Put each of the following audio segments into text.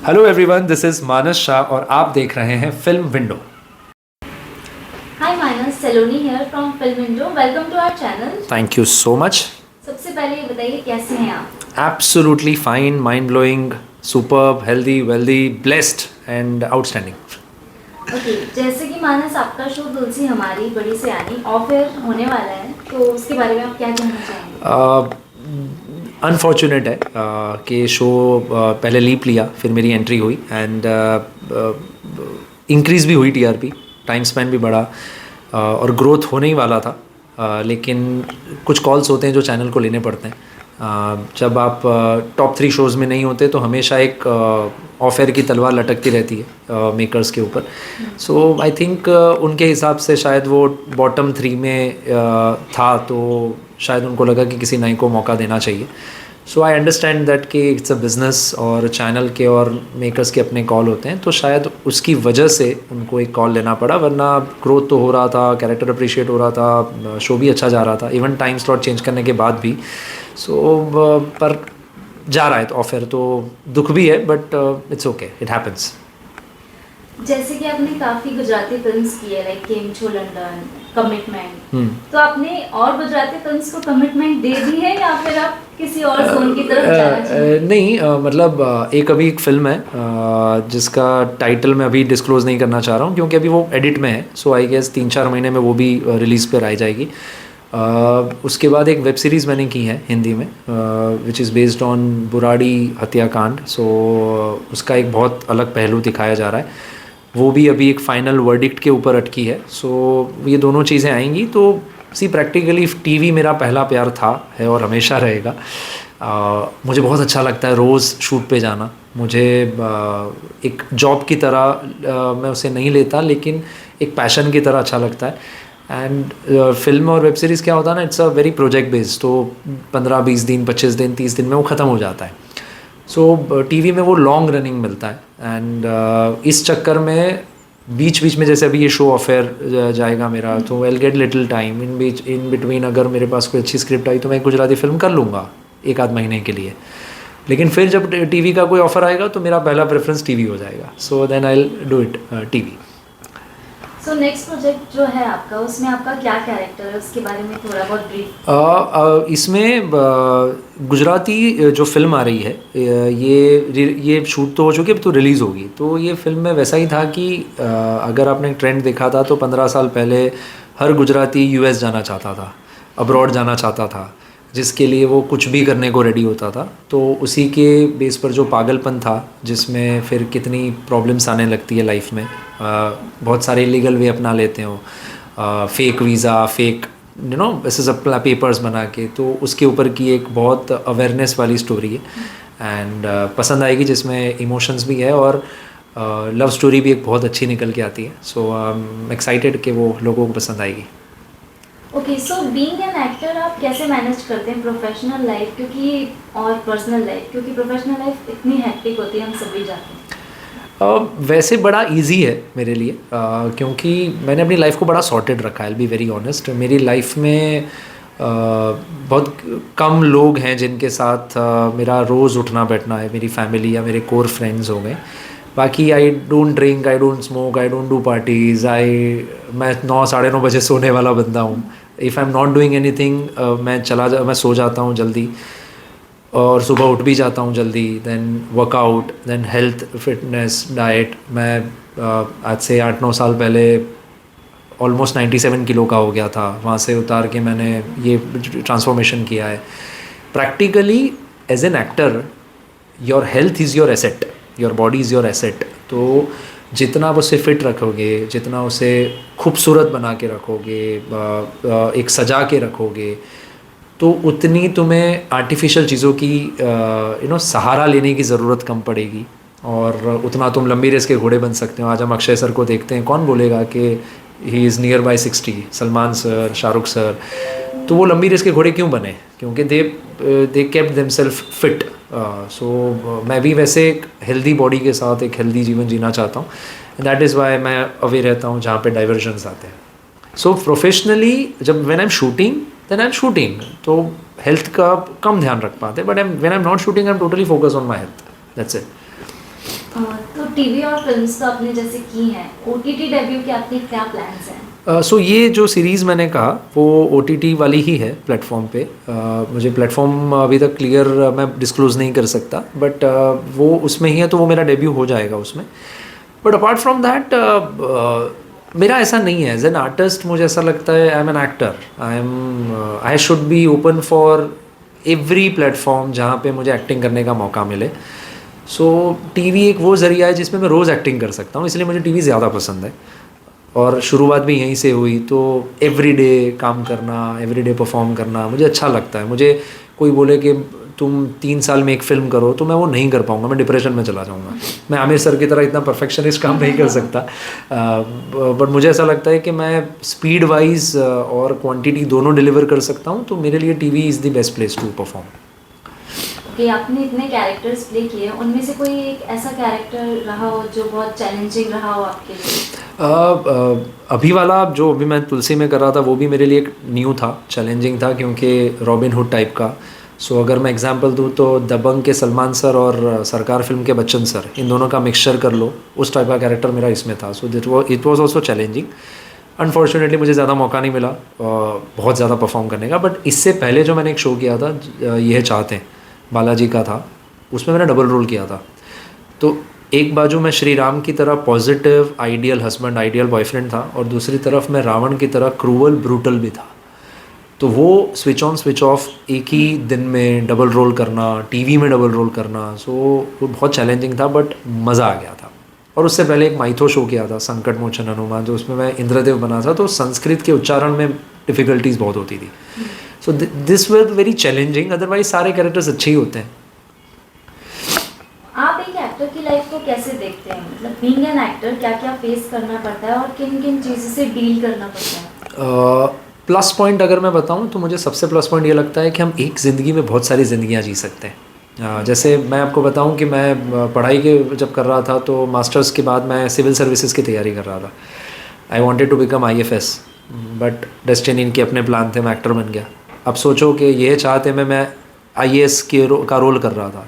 Hello everyone, this is मानस शाह और आप देख रहे हैं film window. Hi Manas, Saloni here from Film Window. Welcome to our channel. Thank you so much. सबसे पहले ये बताइए कैसे हैं आप? Absolutely fine, mind blowing, superb, healthy, wealthy, blessed and outstanding. Okay, जैसे कि मानस आपका शो तुलसी हमारी बड़ी सयानी ऑफ एयर होने वाला है, तो उसके बारे में आप क्या कहना चाहेंगे? अनफॉर्चुनेट है कि शो पहले लीप लिया, फिर मेरी एंट्री हुई एंड इंक्रीज़ भी हुई टीआरपी, टाइम स्पेंड भी बढ़ा और ग्रोथ होने ही वाला था। लेकिन कुछ कॉल्स होते हैं जो चैनल को लेने पड़ते हैं। जब आप टॉप 3 शोज़ में नहीं होते तो हमेशा एक ऑफ एयर की तलवार लटकती रहती है मेकर्स के ऊपर। सो आई थिंक उनके हिसाब से शायद वो बॉटम 3 में था, तो शायद उनको लगा कि किसी नए को मौका देना चाहिए। सो आई अंडरस्टैंड दैट कि इट्स अ बिज़नेस और चैनल के और मेकर्स के अपने कॉल होते हैं, तो शायद उसकी वजह से उनको एक कॉल लेना पड़ा, वरना ग्रोथ तो हो रहा था, कैरेक्टर अप्रिशिएट हो रहा था, शो भी अच्छा जा रहा था, इवन टाइम स्लॉट चेंज करने के बाद भी। पर जा रहा है तो ऑफर तो दुख भी है, but it's okay, it happens. जैसे कि आपने काफ़ी गुजराती फिल्म्स की है, लाइक केम छो लंदन, कमिटमेंट, तो आपने और गुजराती फिल्म्स को कमिटमेंट दे दी है या फिर आप किसी और जोन की तरफ जाना चाहिए? नहीं, मतलब एक अभी एक फ़िल्म है जिसका टाइटल मैं अभी डिस्क्लोज़ नहीं करना चाह रहा हूँ क्योंकि अभी वो एडिट में है। सो आई गेस 3-4 महीने में वो भी रिलीज़ पर आ जाएगी। उसके बाद एक वेब सीरीज़ मैंने की है हिंदी में, which is based on Burari हत्याकांड। सो उसका एक बहुत अलग पहलू दिखाया जा रहा है, वो भी अभी एक फ़ाइनल वर्डिक्ट के ऊपर अटकी है। सो ये दोनों चीज़ें आएंगी। तो प्रैक्टिकली टीवी मेरा पहला प्यार था, है और हमेशा रहेगा। मुझे बहुत अच्छा लगता है रोज़ शूट पे जाना। मुझे एक जॉब की तरह मैं उसे नहीं लेता, लेकिन एक पैशन की तरह अच्छा लगता है। एंड फिल्म और वेब सीरीज़ क्या होता है ना, it's a very project based, तो 15-20 दिन, 25 दिन, 30 दिन में वो ख़त्म हो जाता है। सो टीवी में वो लॉन्ग रनिंग मिलता है। एंड इस चक्कर में बीच बीच में, जैसे अभी ये शो अफेयर जाएगा मेरा, तो I will get little time in between. अगर मेरे पास कोई अच्छी स्क्रिप्ट आई तो मैं गुजराती फिल्म कर लूँगा 1-आध महीने के लिए। लेकिन फिर जब टीवी का कोई ऑफ़र आएगा तो मेरा पहला प्रेफरेंस टीवी हो जाएगा। So then I will do it TV. So next project जो है आपका, उसमें आपका क्या कैरेक्टर है, उसके बारे में थोड़ा बहुत ब्रीफ। इसमें गुजराती जो फिल्म आ रही है, ये शूट तो हो चुकी है, अब तो रिलीज़ होगी। तो ये फिल्म में वैसा ही था कि अगर आपने ट्रेंड देखा था तो 15 साल पहले हर गुजराती यूएस जाना चाहता था, अब्रॉड जाना चाहता था, जिसके लिए वो कुछ भी करने को रेडी होता था। तो उसी के बेस पर जो पागलपन था, जिसमें फिर कितनी प्रॉब्लम्स आने लगती है लाइफ में, बहुत सारे इलीगल वे अपना लेते हो, फेक वीज़ा, फेक ऐसे सब पेपर्स बना के, तो उसके ऊपर की एक बहुत अवेयरनेस वाली स्टोरी है। एंड पसंद आएगी, जिसमें इमोशंस भी है और लव स्टोरी भी एक बहुत अच्छी निकल के आती है। सो आई एम एक्साइटेड कि वो लोगों को पसंद आएगी। Okay, so being an actor आप कैसे मैनेज करते हैं प्रोफेशनल लाइफ क्योंकि और पर्सनल लाइफ, क्योंकि प्रोफेशनल लाइफ इतनी हेक्टिक होती है, हम सभी जाते हैं। वैसे बड़ा इजी है मेरे लिए, क्योंकि मैंने अपनी लाइफ को बड़ा सॉर्टेड रखा है। बी वेरी ऑनेस्ट, मेरी लाइफ में बहुत कम लोग हैं जिनके साथ मेरा रोज़ उठना बैठना है, मेरी फैमिली या मेरे कोर फ्रेंड्स हो गए। बाकी I don't drink, I don't smoke, I don't do parties. मैं 9-9:30 बजे सोने वाला बंदा हूँ। If I am not doing anything, मैं सो जाता हूँ जल्दी और सुबह उठ भी जाता हूँ जल्दी। Then workout, then health, fitness, diet. मैं आज से 8-9 साल पहले ऑलमोस्ट 97 किलो का हो गया था, वहाँ से उतार के मैंने ये ट्रांसफॉर्मेशन किया है। Practically as an actor, your health is your asset, your body is your asset. तो जितना आप उसे फिट रखोगे, जितना उसे खूबसूरत बना के रखोगे, एक सजा के रखोगे, तो उतनी तुम्हें आर्टिफिशियल चीज़ों की सहारा लेने की ज़रूरत कम पड़ेगी और उतना तुम लंबी रेस के घोड़े बन सकते हो। आज हम अक्षय सर को देखते हैं, कौन बोलेगा कि he is near by 60, Salman sir, Shahrukh sir. तो वो लंबी रेस के घोड़े क्यों बने? क्योंकि दे केप्ट देमसेल्फ फिट। सो मैं भी वैसे एक हेल्दी बॉडी के साथ एक हेल्दी जीवन जीना चाहता हूँ। दैट इज़ वाई मैं अवे रहता हूँ जहाँ पे डाइवर्जन्स आते हैं। सो प्रोफेशनली जब when I am shooting, then I am shooting, तो हेल्थ का कम ध्यान रख पाते, but when I am not shooting, I am totally focus on my health. That's it. तो टीवी और फिल्म्स तो आपने जैसे की हैं, ओटीटी डेब्यू के आपके क्या प्लान्स हैं? सो ये जो सीरीज़ मैंने कहा वो OTT वाली ही है प्लेटफॉर्म पे। मुझे प्लेटफॉर्म अभी तक क्लियर मैं डिस्क्लोज़ नहीं कर सकता, बट वो उसमें ही है, तो वो मेरा डेब्यू हो जाएगा उसमें। बट अपार्ट फ्रॉम दैट मेरा ऐसा नहीं है। एज एन आर्टिस्ट मुझे ऐसा लगता है I am N actor, I should be open for every platform जहाँ पे मुझे एक्टिंग करने का मौका मिले। सो टीवी एक वो ज़रिया है जिसमें मैं रोज़ एक्टिंग कर सकता हूँ, इसलिए मुझे टीवी ज़्यादा पसंद है। और शुरुआत भी यहीं से हुई, तो एवरीडे काम करना, एवरीडे परफॉर्म करना मुझे अच्छा लगता है। मुझे कोई बोले कि तुम 3 साल में एक फ़िल्म करो, तो मैं वो नहीं कर पाऊँगा, मैं डिप्रेशन में चला जाऊँगा। मैं आमिर सर की तरह इतना परफेक्शनिस्ट काम नहीं कर सकता। बट मुझे ऐसा लगता है कि मैं स्पीड वाइज और क्वांटिटी दोनों डिलीवर कर सकता हूँ, तो मेरे लिए TV is the best place to perform. कि आपने इतने कैरेक्टर्स प्ले किए, उनमें से कोई एक ऐसा कैरेक्टर रहा हो जो बहुत चैलेंजिंग रहा हो आपके लिए? अभी वाला जो अभी मैं तुलसी में कर रहा था वो भी मेरे लिए एक न्यू था, चैलेंजिंग था, क्योंकि रॉबिन हुड टाइप का। सो अगर मैं एग्जांपल दूँ तो दबंग के सलमान सर और सरकार फिल्म के बच्चन सर, इन दोनों का मिक्सचर कर लो, उस टाइप का कैरेक्टर मेरा इसमें था। So it was also challenging. Unfortunately मुझे ज़्यादा मौका नहीं मिला बहुत ज़्यादा परफॉर्म करने का। बट इससे पहले जो मैंने एक शो किया था, यह चाहते हैं, बालाजी का था, उसमें मैंने डबल रोल किया था। तो एक बाजू मैं श्री राम की तरह positive ideal husband, ideal boyfriend था, और दूसरी तरफ मैं रावण की तरह क्रूअल ब्रूटल भी था। तो वो स्विच ऑन स्विच ऑफ एक ही दिन में डबल रोल करना, टीवी में डबल रोल करना, सो वो बहुत चैलेंजिंग था, बट मज़ा आ गया था। और उससे पहले एक माइथो शो किया था, संकट मोचन हनुमान, जो उसमें मैं इंद्रदेव बना था, तो संस्कृत के उच्चारण में डिफ़िकल्टीज बहुत होती थी। So this were very challenging. Otherwise सारे कैरेक्टर्स अच्छे ही होते हैं। आप एक एक्टर की लाइफ को कैसे देखते हैं? मतलब बीइंग एन एक्टर क्या क्या फेस करना पड़ता है और किन किन चीज़ों से डील करना पड़ता है? प्लस पॉइंट अगर मैं बताऊं तो मुझे सबसे प्लस पॉइंट ये लगता है कि हम एक ज़िंदगी में बहुत सारी ज़िंदगियां जी सकते हैं। जैसे मैं आपको बताऊं कि मैं पढ़ाई के जब कर रहा था, तो मास्टर्स के बाद मैं सिविल सर्विसेज की तैयारी कर रहा था। I wanted to become IFS, but destiny के अपने प्लान थे, मैं एक्टर बन गया। अब सोचो कि ये चाहते में मैं IAS का रोल कर रहा था।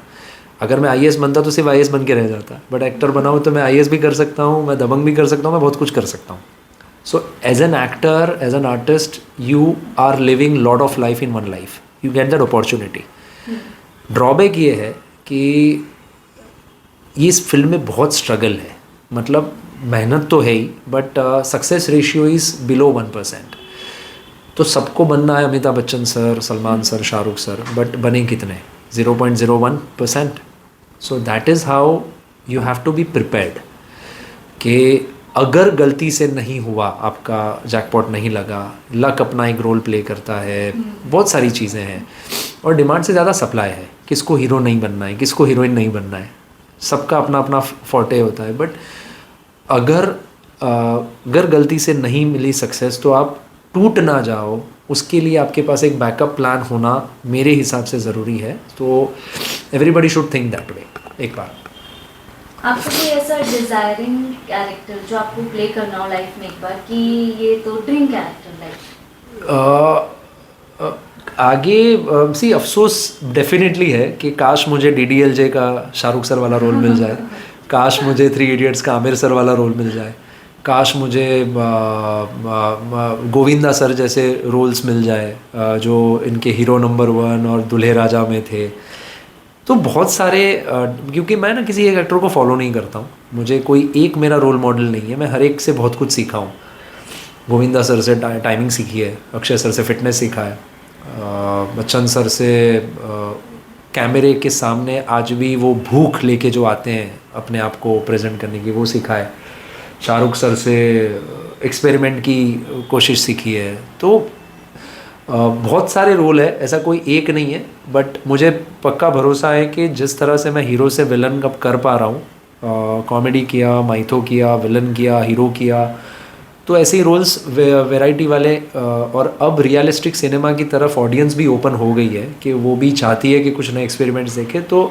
अगर मैं IAS बनता तो सिर्फ IAS बन के रह जाता, बट एक्टर बनाऊँ तो मैं IAS भी कर सकता हूँ, मैं दबंग भी कर सकता हूँ, मैं बहुत कुछ कर सकता हूँ। So as an actor, as an artist, you are living lot of life in one life, you get that opportunity. Drawback ये है कि ये इस फिल्म में बहुत स्ट्रगल है, मतलब मेहनत तो है ही, but success ratio is below 1%। तो सबको बनना है Amitabh Bachchan sir, Salman sir, Shahrukh sir, but बने कितने? 0.01%। So that is how you have to be prepared कि अगर गलती से नहीं हुआ, आपका जैकपॉट नहीं लगा, लक अपना एक रोल प्ले करता है, बहुत सारी चीज़ें हैं, और डिमांड से ज़्यादा सप्लाई है। किसको हीरो नहीं बनना है, किसको हीरोइन नहीं बनना है, सबका अपना अपना फॉर्टे होता है। बट अगर गलती से नहीं मिली सक्सेस, तो आप टूट ना जाओ, उसके लिए आपके पास एक बैकअप प्लान होना मेरे हिसाब से ज़रूरी है। तो everybody should think that way एक बार। आपको कोई ऐसा डिजायरिंग कैरेक्टर जो आपको प्ले करना हो लाइफ में एक बार, कि ये तो ड्रीम कैरेक्टर लाइफ? आगे सी अफसोस डेफिनेटली है कि काश मुझे DDLJ का शाहरुख सर वाला रोल मिल जाए, काश मुझे 3 इडियट्स का आमिर सर वाला रोल मिल जाए, काश मुझे गोविंदा सर जैसे रोल्स मिल जाए, जो इनके हीरो नंबर 1 और दुल्हे राजा में थे। तो बहुत सारे, क्योंकि मैं ना किसी एक एक्टर को फॉलो नहीं करता हूँ, मुझे कोई एक मेरा रोल मॉडल नहीं है, मैं हर एक से बहुत कुछ सीखा हूँ। गोविंदा सर से टाइमिंग सीखी है, अक्षय सर से फिटनेस सीखा है, बच्चन सर से कैमरे के सामने आज भी वो भूख लेके जो आते हैं अपने आप को प्रेजेंट करने की, वो सीखा है। शाहरुख सर से एक्सपेरिमेंट की कोशिश सीखी है। तो बहुत सारे रोल है, ऐसा कोई एक नहीं है, बट मुझे पक्का भरोसा है कि जिस तरह से मैं हीरो से विलन कब कर पा रहा हूँ, कॉमेडी किया, माइथो किया, विलन किया, हीरो किया, तो ऐसे ही रोल्स वैरायटी वाले, और अब रियलिस्टिक सिनेमा की तरफ ऑडियंस भी ओपन हो गई है कि वो भी चाहती है कि कुछ नए एक्सपेरिमेंट्स देखे। तो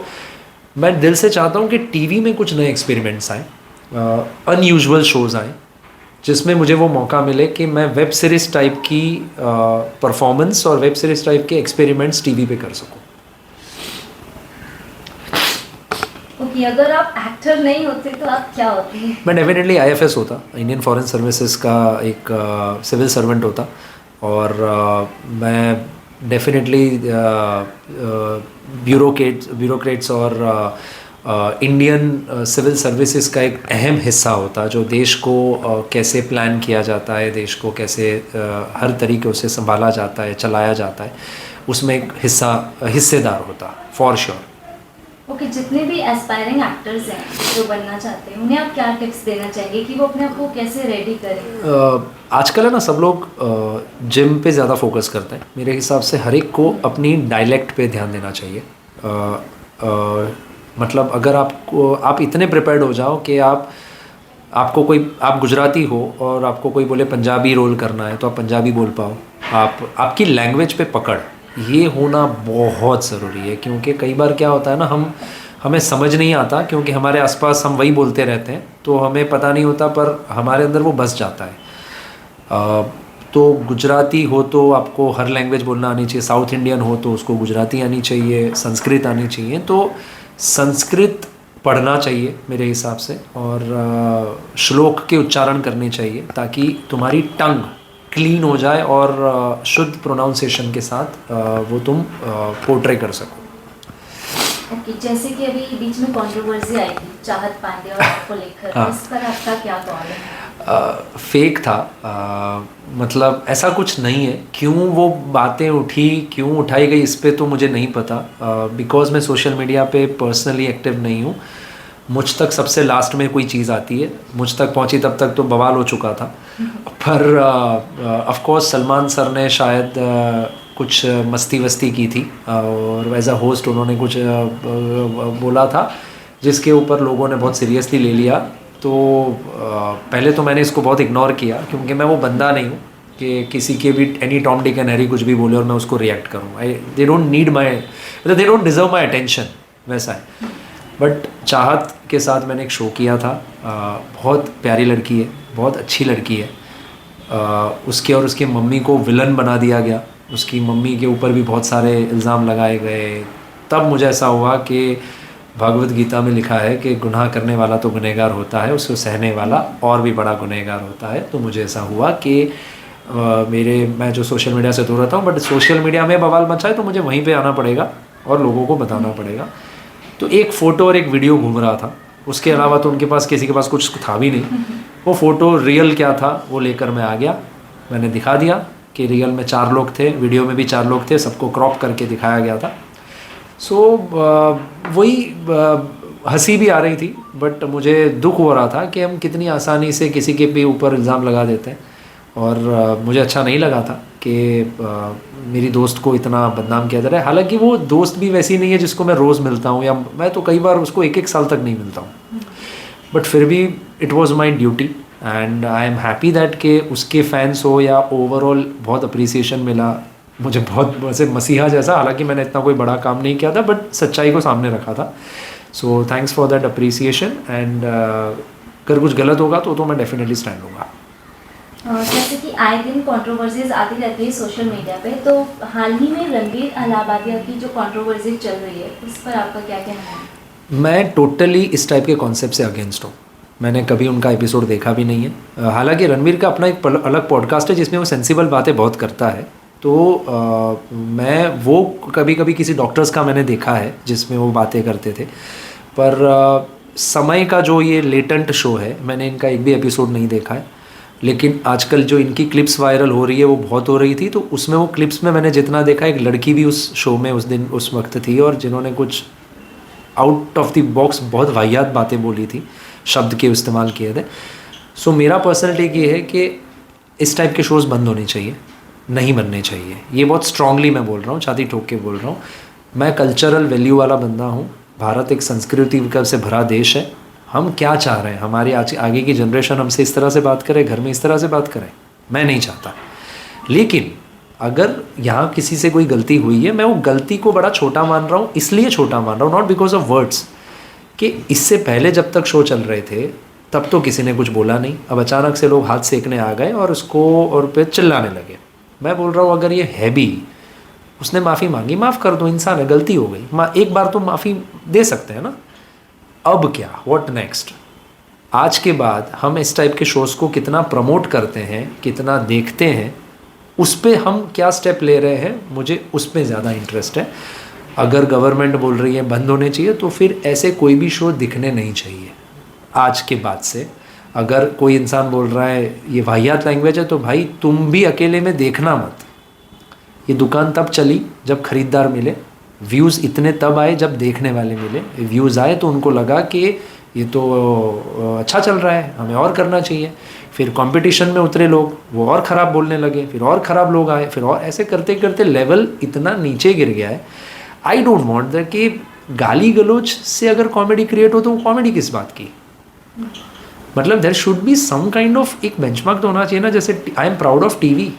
मैं दिल से चाहता हूँ कि टीवी में कुछ नए एक्सपेरिमेंट्स आए, अनयूजुअल शोज़ आए, जिसमें मुझे वो मौका मिले कि मैं वेब सीरीज़ टाइप की परफॉर्मेंस और वेब सीरीज़ टाइप के एक्सपेरिमेंट्स टीवी पे कर सकूं। कि अगर आप एक्टर नहीं होते तो आप क्या होते? मैं डेफिनेटली IFS होता, इंडियन फॉरेन सर्विसेज का एक सिविल सर्वेंट होता, और मैं डेफिनेटली ब्यूरोक्रेट्स और इंडियन सिविल सर्विसेज का एक अहम हिस्सा होता, जो देश को कैसे प्लान किया जाता है, देश को कैसे हर तरीके से संभाला जाता है, चलाया जाता है, उसमें एक हिस्सेदार होता फॉर श्योर। ओके, जितने भी एस्पायरिंग एक्टर्स हैं जो बनना चाहते हैं, उन्हें आप क्या टिप्स देना चाहेंगे कि वो अपने आप को कैसे रेडी करें? आजकल है ना, सब लोग जिम पे ज़्यादा फोकस करते हैं। मेरे हिसाब से हर एक को अपनी डायलेक्ट पे ध्यान देना चाहिए। मतलब अगर आप इतने प्रिपेयर्ड हो जाओ कि आप गुजराती हो और आपको कोई बोले पंजाबी रोल करना है तो आप पंजाबी बोल पाओ। आपकी लैंग्वेज पे पकड़ ये होना बहुत ज़रूरी है, क्योंकि कई बार क्या होता है ना, हमें समझ नहीं आता, क्योंकि हमारे आसपास हम वही बोलते रहते हैं तो हमें पता नहीं होता, पर हमारे अंदर वो बस जाता है। तो गुजराती हो तो आपको हर लैंग्वेज बोलना आनी चाहिए, साउथ इंडियन हो तो उसको गुजराती आनी चाहिए, संस्कृत आनी चाहिए। तो संस्कृत पढ़ना चाहिए मेरे हिसाब से, और श्लोक के उच्चारण करने चाहिए, ताकि तुम्हारी टंग क्लीन हो जाए और शुद्ध प्रोनाउंसिएशन के साथ वो तुम पोर्ट्रे कर सको। ओके, जैसे कि अभी बीच में कंट्रोवर्सी आई थी चाहत पांडे और आपको लेकर, हाँ। इस पर आपका क्या कॉल है? फेक था, मतलब ऐसा कुछ नहीं है। क्यों वो बातें उठी, क्यों उठाई गई, इस पे तो मुझे नहीं पता, बिकॉज़ मैं सोशल मीडिया पे पर्सनली एक्टिव नहीं हूँ। मुझ तक सबसे लास्ट में कोई चीज़ आती है, मुझ तक पहुँची तब तक तो बवाल हो चुका था। पर ऑफ कोर्स सलमान सर ने शायद कुछ मस्ती वस्ती की थी, और एज अ होस्ट उन्होंने कुछ बोला था जिसके ऊपर लोगों ने बहुत सीरियसली ले लिया। तो पहले तो मैंने इसको बहुत इग्नोर किया, क्योंकि मैं वो बंदा नहीं हूँ कि किसी के भी any Tom Dick and Harry कुछ भी बोले और मैं उसको रिएक्ट करूँ। They don't need my, they don't deserve my attention, वैसा है। बट चाहत के साथ मैंने एक शो किया था, बहुत प्यारी लड़की है, बहुत अच्छी लड़की है। उसके और उसकी मम्मी को विलन बना दिया गया, उसकी मम्मी के ऊपर भी बहुत सारे इल्ज़ाम लगाए गए। तब मुझे ऐसा हुआ कि भगवत गीता में लिखा है कि गुनाह करने वाला तो गुनहगार होता है, उसको सहने वाला और भी बड़ा गुनहगार होता है। तो मुझे ऐसा हुआ कि मैं जो सोशल मीडिया से दूर रहता हूँ, बट सोशल मीडिया में बवाल मचा है तो मुझे वहीं पे आना पड़ेगा और लोगों को बताना पड़ेगा। तो एक फ़ोटो और एक वीडियो घूम रहा था, उसके अलावा तो उनके पास किसी के पास कुछ था भी नहीं। वो फ़ोटो रियल क्या था वो लेकर मैं आ गया, मैंने दिखा दिया कि रियल में 4 लोग थे, वीडियो में भी 4 लोग थे, सबको क्रॉप करके दिखाया गया था। सो वही हंसी भी आ रही थी, बट मुझे दुख हो रहा था कि हम कितनी आसानी से किसी के भी ऊपर इल्ज़ाम लगा देते हैं। और मुझे अच्छा नहीं लगा था कि मेरी दोस्त को इतना बदनाम किया जा रहा है। हालांकि वो दोस्त भी वैसी नहीं है जिसको मैं रोज़ मिलता हूँ, या मैं तो कई बार उसको 1-1 साल तक नहीं मिलता हूँ, बट फिर भी it was my duty and I am happy that कि उसके फैंस हो या ओवरऑल बहुत अप्रिसिएशन मिला मुझे, बहुत वैसे मसीहा जैसा। हालांकि मैंने इतना कोई बड़ा काम नहीं किया था, बट सच्चाई को सामने रखा था। So thanks for that appreciation, and अगर कुछ गलत होगा तो मैं डेफिनेटली स्टैंड लूँगा। जैसे कि आए दिन कंट्रोवर्सीज आती रहती है सोशल मीडिया पे, तो हाल ही में रणबीर अलाहाबादिया की जो कंट्रोवर्सी चल रही है उस पर आपका क्या कहना है? मैं टोटली इस टाइप के कॉन्सेप्ट से अगेंस्ट हूँ। मैंने कभी उनका एपिसोड देखा भी नहीं है। हालांकि रणबीर का अपना एक अलग पॉडकास्ट है जिसमें वो सेंसिबल बातें बहुत करता है। तो मैं वो कभी कभी किसी डॉक्टर्स का मैंने देखा है जिसमें वो बातें करते थे, पर समय का जो ये लेटेंट शो है, मैंने इनका एक भी एपिसोड नहीं देखा है। लेकिन आजकल जो इनकी क्लिप्स वायरल हो रही है वो बहुत हो रही थी, तो उसमें वो क्लिप्स में मैंने जितना देखा, एक लड़की भी उस शो में उस दिन उस वक्त थी, और जिन्होंने कुछ आउट ऑफ द बॉक्स बहुत वाहियात बातें बोली थी, शब्द के इस्तेमाल किए थे। सो मेरा पर्सनल टेक ये है कि इस टाइप के शोज़ बंद होने चाहिए, नहीं बनने चाहिए। ये बहुत स्ट्रांगली मैं बोल रहा हूँ, छाती ठोक के बोल रहा हूँ। मैं कल्चरल वैल्यू वाला बंदा हूँ। भारत एक संस्कृति से भरा देश है। हम क्या चाह रहे हैं, हमारी आगे की जनरेशन हमसे इस तरह से बात करे, घर में इस तरह से बात करें, मैं नहीं चाहता। लेकिन अगर यहाँ किसी से कोई गलती हुई है, मैं वो गलती को बड़ा छोटा मान रहा हूँ, इसलिए छोटा मान रहा हूँ, नॉट बिकॉज ऑफ वर्ड्स, कि इससे पहले जब तक शो चल रहे थे तब तो किसी ने कुछ बोला नहीं। अब अचानक से लोग हाथ सेकने आ गए और उसको और पे चिल्लाने लगे। मैं बोल रहा हूँ अगर ये है भी, उसने माफ़ी मांगी, माफ़ कर दो, इंसान है, गलती हो गई, एक बार तो माफ़ी दे सकते हैं ना। अब क्या, व्हाट नेक्स्ट, आज के बाद हम इस टाइप के शोज़ को कितना प्रमोट करते हैं, कितना देखते हैं, उस पे हम क्या स्टेप ले रहे हैं, मुझे उस पे ज़्यादा इंटरेस्ट है। अगर गवर्नमेंट बोल रही है बंद होने चाहिए तो फिर ऐसे कोई भी शो दिखने नहीं चाहिए आज के बाद से। अगर कोई इंसान बोल रहा है ये वाहियात लैंग्वेज है, तो भाई तुम भी अकेले में देखना मत। ये दुकान तब चली जब खरीदार मिले, व्यूज़ इतने तब आए जब देखने वाले मिले। व्यूज़ आए तो उनको लगा कि ये तो अच्छा चल रहा है, हमें और करना चाहिए। फिर कंपटीशन में उतरे लोग, वो और ख़राब बोलने लगे, फिर और ख़राब लोग आए, फिर और ऐसे करते करते लेवल इतना नीचे गिर गया है। आई डोंट वांट दैट कि गाली गलोच से अगर कॉमेडी क्रिएट हो तो वो कॉमेडी किस बात की। मतलब there should be some kind of एक बेंचमार्क तो होना चाहिए ना। जैसे I am proud of TV,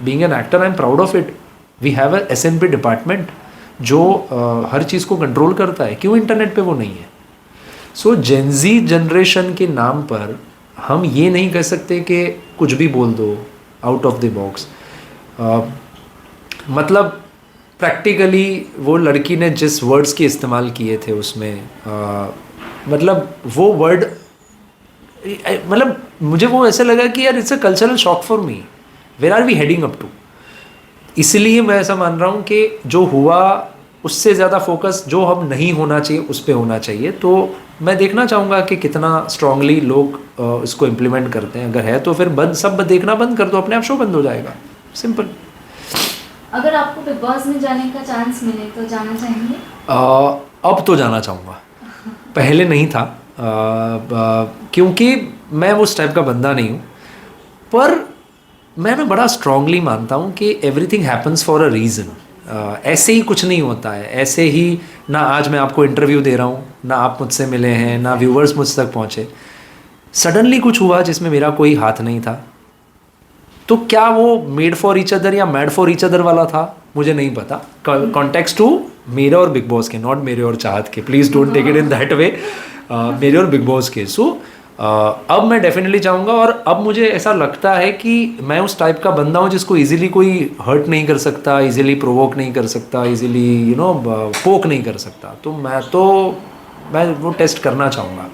being an actor I am proud of it. We have a SNP department जो हर चीज़ को कंट्रोल करता है, क्यों इंटरनेट पे वो नहीं है? सो जेनजी जनरेशन के नाम पर हम ये नहीं कह सकते कि कुछ भी बोल दो आउट ऑफ द बॉक्स। मतलब प्रैक्टिकली वो लड़की ने जिस वर्ड्स के इस्तेमाल किए थे उसमें मतलब वो वर्ड, मतलब मुझे वो ऐसा लगा कि यार it's a cultural shock for me, where are we heading up to. इसलिए मैं ऐसा मान रहा हूँ कि जो हुआ उससे ज़्यादा फोकस जो अब नहीं होना चाहिए उस पर होना चाहिए। तो मैं देखना चाहूँगा कि कितना स्ट्रांगली लोग इसको इम्प्लीमेंट करते हैं। अगर है तो फिर बंद, सब देखना बंद कर दो, अपने आप शो बंद हो जाएगा, सिंपल। अगर आपको बिग बॉस में जाने का चांस मिले तो जाना चाहेंगे? अब तो जाना चाहूँगा, पहले नहीं था क्योंकि मैं उस टाइप का बंदा नहीं हूँ। पर मैं ना बड़ा स्ट्रांगली मानता हूँ कि everything happens for a reason. ऐसे ही कुछ नहीं होता है, ऐसे ही ना आज मैं आपको इंटरव्यू दे रहा हूँ, ना आप मुझसे मिले हैं, ना व्यूवर्स मुझ तक पहुँचे। सडनली कुछ हुआ जिसमें मेरा कोई हाथ नहीं था। तो क्या वो मेड फॉर ईच अदर या मैड फॉर ईच अदर वाला था, मुझे नहीं पता। कॉन्टेक्स्ट टू मेरे और बिग बॉस के, नॉट मेरे और चाहत के, please don't take it in that way, मेरे और बिग बॉस के। सो अब मैं डेफिनेटली चाहूँगा, और अब मुझे ऐसा लगता है कि मैं उस टाइप का बंदा हूँ जिसको इजीली कोई हर्ट नहीं कर सकता, इजीली प्रोवोक नहीं कर सकता, इजीली पोक नहीं कर सकता। तो मैं वो टेस्ट करना चाहूँगा।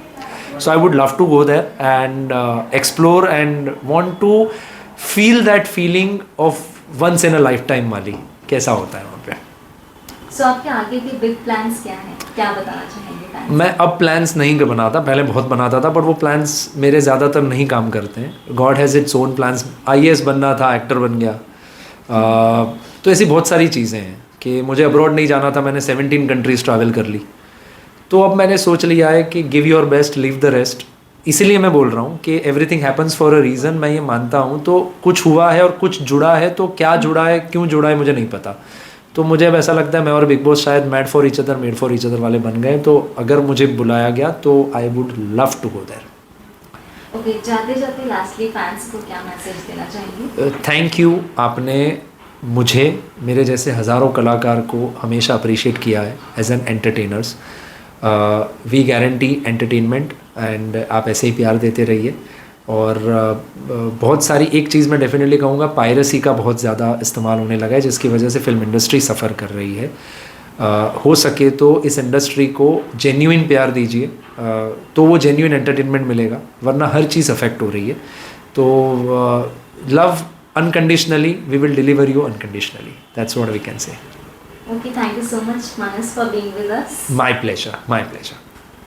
So I would love to go there and explore and want to feel that feeling of once in a life time वाली, कैसा होता है वहाँ पे। सो आपके आगे के बिग प्लान्स क्या हैं, क्या बताना चाहेंगे? मैं अब प्लान्स नहीं बनाता, पहले बहुत बनाता था, बट वो प्लान्स मेरे ज़्यादातर नहीं काम करते हैं। God has its own plans. IAS बनना था, एक्टर बन गया। तो ऐसी बहुत सारी चीज़ें हैं कि मुझे अब्रॉड नहीं जाना था, मैंने 17 कंट्रीज़ ट्रैवल कर ली। तो अब मैंने सोच लिया है कि give your best, leave the rest. इसीलिए मैं बोल रहा हूँ कि everything happens for a reason. मैं ये मानता हूँ, तो कुछ हुआ है और कुछ जुड़ा है, तो क्या जुड़ा है, क्यों जुड़ा है, मुझे नहीं पता। तो मुझे अब ऐसा लगता है मैं और बिग बॉस शायद mad for each other, made for each other वाले बन गए। तो अगर मुझे बुलाया गया तो I would love to go there. Okay, जाते जाते लास्टली फैंस को क्या मैसेज देना चाहेंगे? थैंक यू, आपने मुझे, मेरे जैसे हज़ारों कलाकार को हमेशा अप्रिशिएट किया है as an entertainers. We guarantee entertainment and आप ऐसे ही प्यार देते रहिए। और बहुत सारी, एक चीज़ मैं डेफिनेटली कहूँगा, पायरेसी का बहुत ज़्यादा इस्तेमाल होने लगा है, जिसकी वजह से फिल्म इंडस्ट्री सफ़र कर रही है। हो सके तो इस इंडस्ट्री को जेन्युइन प्यार दीजिए, तो वो जेन्युइन एंटरटेनमेंट मिलेगा, वरना हर चीज़ अफेक्ट हो रही है। तो love unconditionally, we will deliver you unconditionally, that's what we can say. Okay, thank you so much, Manas, for being with us. My pleasure, my pleasure.